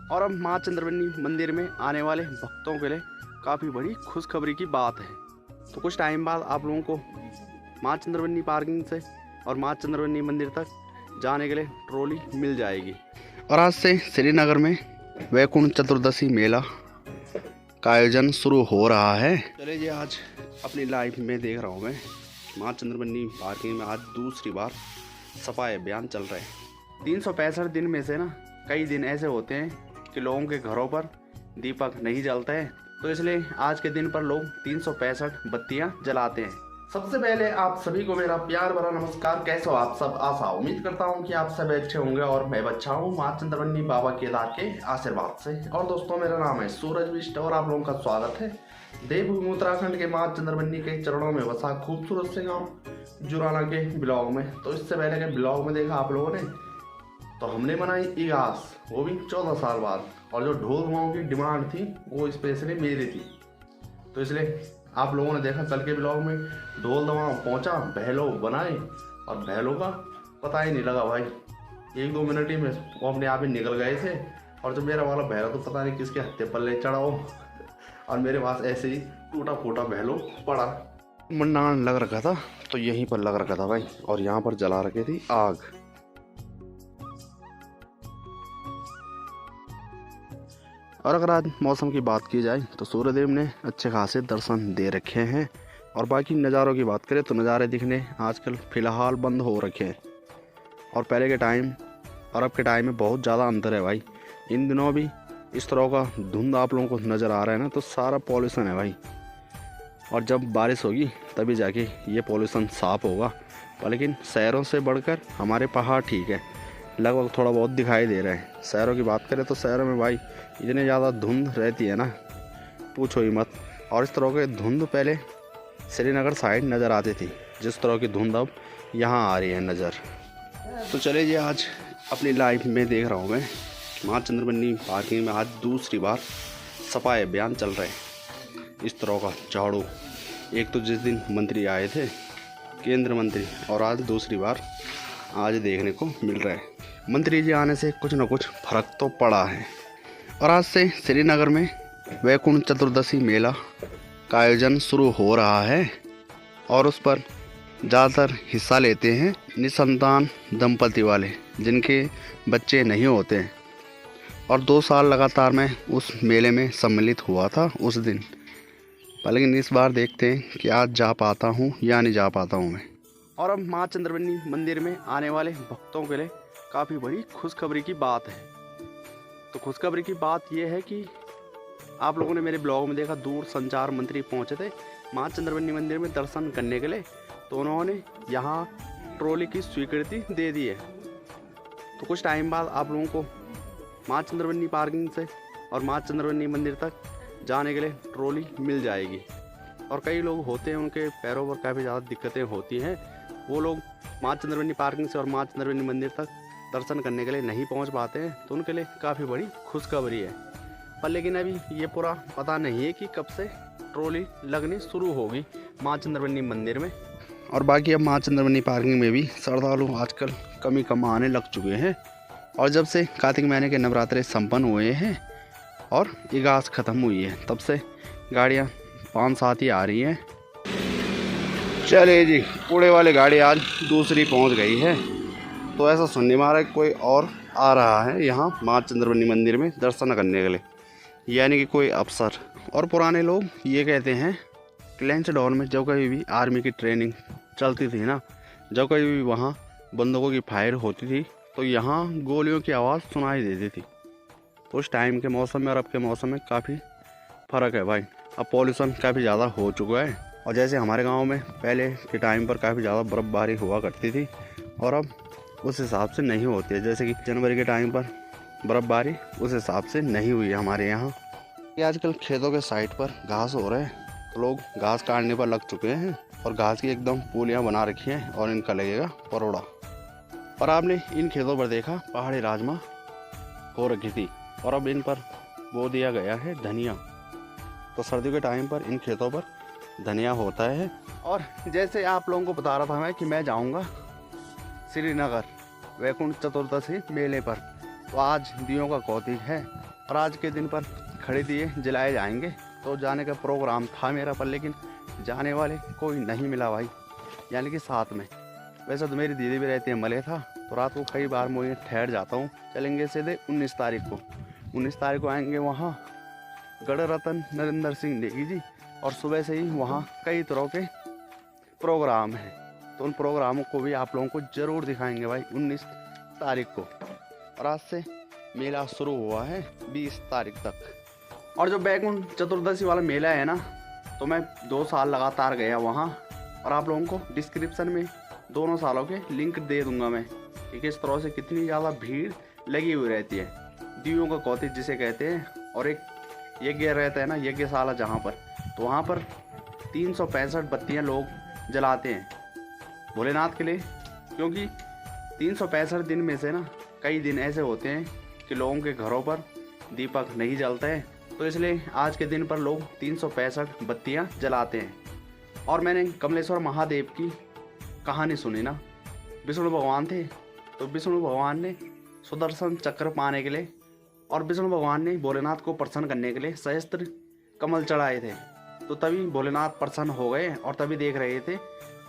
और अब माँ चंद्रवनी मंदिर में आने वाले भक्तों के लिए काफ़ी बड़ी खुशखबरी की बात है। तो कुछ टाइम बाद आप लोगों को माँ चंद्रवनी पार्किंग से और माँ चंद्रवनी मंदिर तक जाने के लिए ट्रॉली मिल जाएगी। और आज से श्रीनगर में वैकुंठ चतुर्दशी मेला का आयोजन शुरू हो रहा है। चलिए जी, आज अपनी लाइफ में देख रहा हूँ मैं माँ चंद्रवनी पार्किंग में आज दूसरी बार सफाई अभियान चल रहा है। 365 दिन में से ना कई दिन ऐसे होते हैं कि लोगों के घरों पर दीपक नहीं जलता है, तो इसलिए आज के दिन पर लोग 365 बत्तियां जलाते हैं। सबसे पहले आप सभी को मेरा प्यार भरा नमस्कार। कैसे हो आप सब? आशा उम्मीद करता हूं कि आप सब अच्छे होंगे और मैं अच्छा हूं माँ चंद्रवनी बाबा केदार के आशीर्वाद से। और दोस्तों, मेरा नाम है सूरज बिष्ट और आप लोगों का स्वागत है देवभूमि उत्तराखंड के माँ चंद्रवनी के चरणों में बसा खूबसूरत से गाँव जुराना के ब्लॉग में। तो इससे पहले के ब्लॉग में देखा आप लोगों ने, तो हमने बनाई इगास, वो भी 14 साल बाद। और जो ढोल गाँव की डिमांड थी वो स्पेशली मेरी थी, तो इसलिए आप लोगों ने देखा कल के ब्लॉग में ढोल दवाओं पहुंचा, बहलो बनाए और बहलों का पता ही नहीं लगा भाई, 1-2 मिनट ही में वो अपने आप ही निकल गए थे। और जो मेरा वाला बहला तो पता नहीं किसके हत्थे पल्ले चढ़ा हो और मेरे पास ऐसे ही टूटा फूटा बहलो पड़ा। मंडान लग रखा था तो यहीं पर लग रखा था भाई, और यहाँ पर जला रखी थी आग। और अगर आज मौसम की बात की जाए तो सूर्यदेव ने अच्छे खासे दर्शन दे रखे हैं। और बाकी नज़ारों की बात करें तो नज़ारे दिखने आजकल फ़िलहाल बंद हो रखे हैं। और पहले के टाइम और अब के टाइम में बहुत ज़्यादा अंतर है भाई। इन दिनों भी इस तरह का धुंध आप लोगों को नज़र आ रहा है ना, तो सारा पॉल्यूशन है भाई। और जब बारिश होगी तभी जाके ये पॉल्यूशन साफ़ होगा। लेकिन शहरों से बढ़कर हमारे पहाड़ ठीक है, लगभग थोड़ा बहुत दिखाई दे रहा है। शहरों की बात करें तो शहरों में भाई इतनी ज़्यादा धुंध रहती है ना, पूछो ही मत। और इस तरह के धुंध पहले श्रीनगर साइड नज़र आती थी, जिस तरह की धुंध अब यहाँ आ रही है नज़र। तो चले जी, आज अपनी लाइफ में देख रहा हूँ मैं माँ चंद्रवनी पार्किंग में आज दूसरी बार सफाई अभियान चल रहा है। इस तरह का झाड़ू, एक तो जिस दिन मंत्री आए थे केंद्र मंत्री, और आज दूसरी बार आज देखने को मिल रहा है। मंत्री जी आने से कुछ न कुछ फर्क तो पड़ा है। और आज से श्रीनगर में वैकुंठ चतुर्दशी मेला का आयोजन शुरू हो रहा है और उस पर ज़्यादातर हिस्सा लेते हैं निसंतान दंपति वाले, जिनके बच्चे नहीं होते हैं। और 2 साल लगातार मैं उस मेले में सम्मिलित हुआ था उस दिन, लेकिन इस बार देखते हैं कि आज जा पाता हूँ या नहीं जा पाता हूँ मैं। और अब माँ चंद्रवनी मंदिर में आने वाले भक्तों के लिए काफ़ी बड़ी खुशखबरी की बात है। तो खुशखबरी की बात यह है कि आप लोगों ने मेरे ब्लॉग में देखा, दूर संचार मंत्री पहुंचे थे माँ चंद्रवनी मंदिर में दर्शन करने के लिए, तो उन्होंने यहाँ ट्रॉली की स्वीकृति दे दी है। तो कुछ टाइम बाद आप लोगों को माँ चंद्रवनी पार्किंग से और माँ चंद्रवनी मंदिर तक जाने के लिए ट्रॉली मिल जाएगी। और कई लोग होते हैं उनके पैरों पर काफ़ी ज़्यादा दिक्कतें होती हैं, वो लोग माँ चंद्रवनी पार्किंग से और माँ चंद्रवनी मंदिर तक दर्शन करने के लिए नहीं पहुंच पाते हैं, तो उनके लिए काफ़ी बड़ी खुशखबरी है। पर लेकिन अभी ये पूरा पता नहीं है कि कब से ट्रॉली लगनी शुरू होगी माँ चंद्रवनी मंदिर में। और बाकी अब माँ चंद्रवनी पार्किंग में भी श्रद्धालु आजकल कम आने लग चुके हैं। और जब से कार्तिक महीने के नवरात्रे संपन्न हुए हैं और इगास ख़त्म हुई है, तब से गाड़ियाँ 5-7 ही आ रही हैं। चलिए जी, कूड़े वाली गाड़ी आज दूसरी पहुंच गई है। तो ऐसा सुनने में आ रहा है कोई और आ रहा है यहाँ माँ चंद्रवनी मंदिर में दर्शन करने के लिए, यानी कि कोई अफसर। और पुराने लोग ये कहते हैं कि लैंसडाउन में जब कभी भी आर्मी की ट्रेनिंग चलती थी ना, जब कभी भी वहाँ बंदूकों की फायर होती थी तो यहाँ गोलियों की आवाज़ सुनाई देती थी। तो उस टाइम के मौसम में और अब के मौसम में काफ़ी फ़र्क है भाई। अब पॉल्यूशन काफ़ी ज़्यादा हो चुका है, और जैसे हमारे गाँव में पहले के टाइम पर काफ़ी ज़्यादा बर्फ़बारी हुआ करती थी, और अब उस हिसाब से नहीं होती है। जैसे कि जनवरी के टाइम पर बर्फ़बारी उस हिसाब से नहीं हुई है हमारे यहाँ। ये आजकल खेतों के साइड पर घास हो रहे हैं, तो लोग घास काटने पर लग चुके हैं और घास की एकदम पुलियाँ बना रखी हैं और इनका लगेगा परोड़ा। और आपने इन खेतों पर देखा पहाड़ी राजमा हो रखी थी, और अब इन पर बो दिया गया है धनिया। तो सर्दियों के टाइम पर इन खेतों पर धनिया होता है। और जैसे आप लोगों को बता रहा था मैं कि मैं जाऊँगा श्रीनगर वैकुंठ चतुर्दशी मेले पर, तो आज दियों का कौतिक है और आज के दिन पर खड़े दिए जलाए जाएंगे। तो जाने का प्रोग्राम था मेरा पर, लेकिन जाने वाले कोई नहीं मिला भाई, यानी कि साथ में। वैसे तो मेरी दीदी भी रहती है मले था, तो रात को कई बार मुझे ठहर जाता हूँ। चलेंगे सीधे 19 तारीख को। 19 तारीख को आएंगे वहाँ गढ़ रतन नरेंद्र सिंह नेगी जी, और सुबह से ही वहाँ कई तरह के प्रोग्राम हैं। तो उन प्रोग्रामों को भी आप लोगों को ज़रूर दिखाएंगे भाई 19 तारीख को। और आज से मेला शुरू हुआ है 20 तारीख तक। और जो बैकुंठ चतुर्दशी वाला मेला है ना, तो मैं 2 साल लगातार गया वहाँ, और आप लोगों को डिस्क्रिप्शन में दोनों सालों के लिंक दे दूंगा मैं कि किस तरह से कितनी ज़्यादा भीड़ लगी हुई रहती है। दीयों का कौतिक जिसे कहते हैं, और एक यज्ञ रहता है ना, यज्ञशाला जहाँ पर, तो वहाँ पर 365 बत्तियाँ लोग जलाते हैं भोलेनाथ के लिए। क्योंकि 365 दिन में से ना कई दिन ऐसे होते हैं कि लोगों के घरों पर दीपक नहीं जलते हैं, तो इसलिए आज के दिन पर लोग 365 बत्तियाँ जलाते हैं। और मैंने कमलेश्वर महादेव की कहानी सुनी ना, विष्णु भगवान थे, तो विष्णु भगवान ने सुदर्शन चक्र पाने के लिए, और विष्णु भगवान ने भोलेनाथ को प्रसन्न करने के लिए सहस्त्र कमल चढ़ाए थे। तो तभी भोलेनाथ प्रसन्न हो गए, और तभी देख रहे थे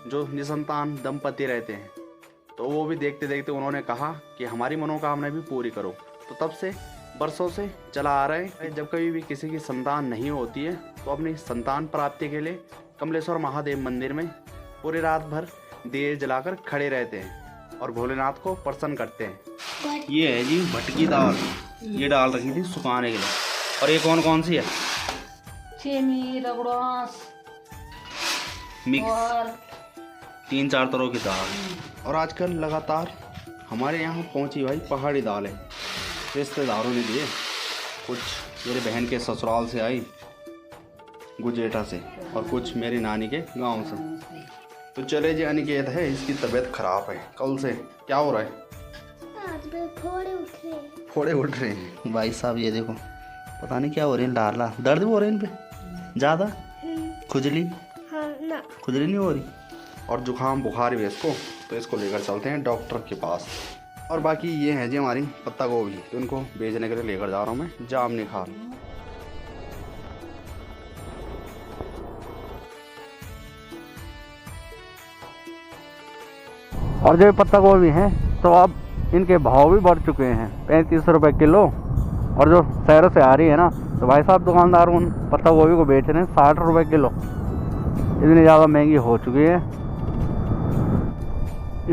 जो निसंतान दंपति रहते हैं, तो वो भी देखते देखते उन्होंने कहा कि हमारी मनोकामना भी पूरी करो। तो तब से बरसों से चला आ रहा है, जब कभी भी किसी की संतान नहीं होती है तो अपनी संतान प्राप्ति के लिए कमलेश्वर महादेव मंदिर में पूरी रात भर दिए जलाकर खड़े रहते हैं और भोलेनाथ को प्रसन्न करते हैं। ये है जी भटकी दाल, ये डाल रखी थी सुखाने के लिए। और ये कौन कौन सी है? सेमी, रगड़ास, मिक्स, 3-4 तरह की दाल। और आजकल लगातार हमारे यहाँ पहुँची भाई पहाड़ी दाल है, रिश्तेदारों ने दिए, कुछ मेरे बहन के ससुराल से आई गुजेटा से, और कुछ मेरी नानी के गांव से। तो चले जी, अनिकेत है, इसकी तबीयत खराब है कल से। क्या हो रहा है? फोड़े उठ रहे हैं भाई साहब। ये देखो, पता नहीं क्या हो रही है, डाला दर्द भी हो रहे हैं इन पे ज़्यादा। खुजली? हाँ ना, खुजली नहीं हो रही। और जुकाम बुखार भी है इसको, तो इसको लेकर चलते हैं डॉक्टर के पास। और बाकी ये है जी हमारी पत्ता गोभी, तो इनको बेचने के लिए लेकर जा रहा हूँ मैं जामनी खाल। और जो पत्ता गोभी हैं तो अब इनके भाव भी बढ़ चुके हैं, 35 रुपये किलो। और जो शहरों से आ रही है ना, तो भाई साहब दुकानदार उन पत्ता गोभी को बेच रहे हैं 60 रुपये किलो। इतनी ज़्यादा महंगी हो चुकी है।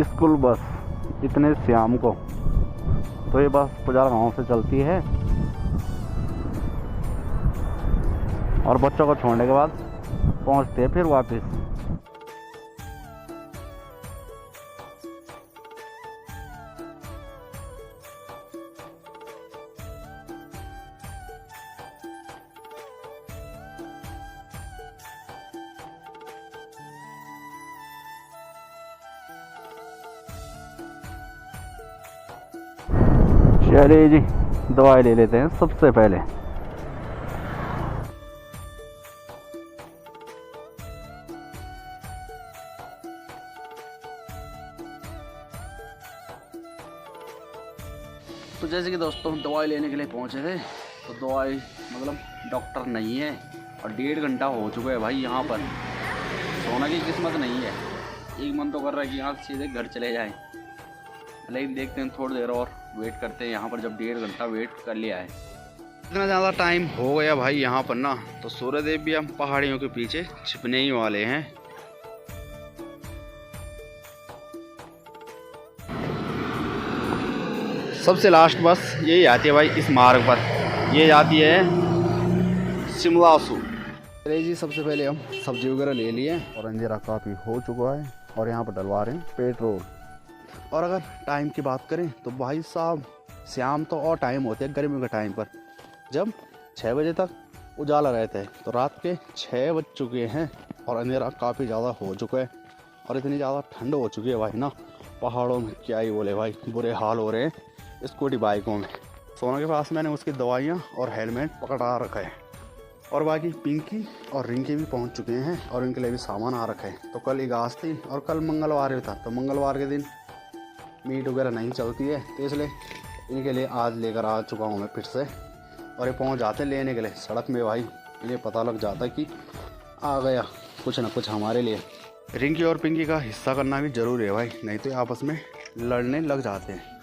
स्कूल बस इतने शाम को, तो ये बस पुजार गाँव से चलती है, और बच्चों को छोड़ने के बाद पहुंचते हैं फिर वापस। चलिए जी, दवाई ले लेते हैं सबसे पहले। तो जैसे कि दोस्तों दवाई लेने के लिए पहुंचे थे, तो दवाई मतलब डॉक्टर नहीं है, और 1.5 घंटा हो चुका है भाई यहाँ पर। सोना की किस्मत नहीं है। एक मन तो कर रहा है कि यहाँ सीधे घर चले जाएं, लेकिन देखते हैं थोड़ी देर और वेट करते हैं यहाँ पर, जब 1.5 घंटा वेट कर लिया है। इतना ज़्यादा टाइम हो गया भाई यहाँ पर ना, तो सूर्यदेव भी हम पहाड़ियों के पीछे छिपने ही वाले हैं। सबसे लास्ट बस यही आती है भाई इस मार्ग पर, ये जाती है शिमला सू। चलिए जी, सबसे पहले हम सब्जी वगैरह ले लिए, और अंधेरा काफ़ी हो चुका है, और यहाँ पर डलवा रहे हैं पेट्रोल। और अगर टाइम की बात करें तो भाई साहब शाम तो और टाइम होते हैं गर्मियों के टाइम पर, जब 6 बजे तक उजाला रहता है, तो रात के 6 बज चुके हैं और अंधेरा काफ़ी ज़्यादा हो चुका है। और इतनी ज़्यादा ठंड हो चुकी है भाई ना, पहाड़ों में क्या ही बोले भाई, बुरे हाल हो रहे हैं स्कूटी बाइकों में। सोना के पास मैंने उसकी दवाइयाँ और हेलमेट पकड़ा रखा है, और बाकी पिंकी और रिंकी भी पहुंच चुके हैं, और इनके लिए भी सामान आ रखा है। तो कल इगास थी और कल मंगलवार भी था, तो मंगलवार के दिन मीट वगैरह नहीं चलती है, तो इसलिए इनके लिए आज लेकर आ चुका हूँ मैं फिर से। और ये पहुंच जाते लेने के लिए सड़क में भाई, इन्हें पता लग जाता कि आ गया कुछ ना कुछ हमारे लिए। रिंकी और पिंकी का हिस्सा करना भी ज़रूरी है भाई, नहीं तो आपस में लड़ने लग जाते हैं।